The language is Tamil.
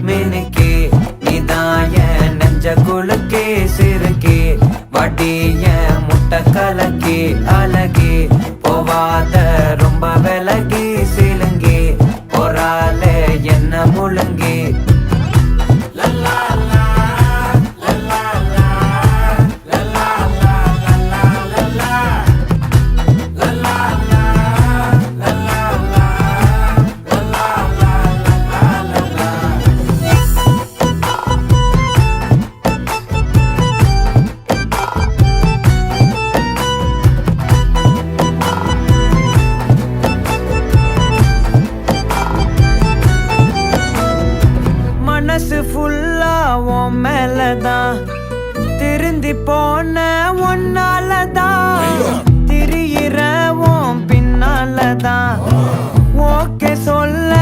மினுக்கே நீதாய நெஞ்ச குலுக்கே சிறுக்கே வடிய முட்டை கலக்கே அழகே போவாத ரொம்ப விலகி சிலுங்கி பொறால என்ன முழுங்கி மனசு ஃபுல்லா உன் மேலதான் திருந்தி போன ஒன்னாலதான் திரியிற உன் பின்னாலதான் ஓகே சொல்ல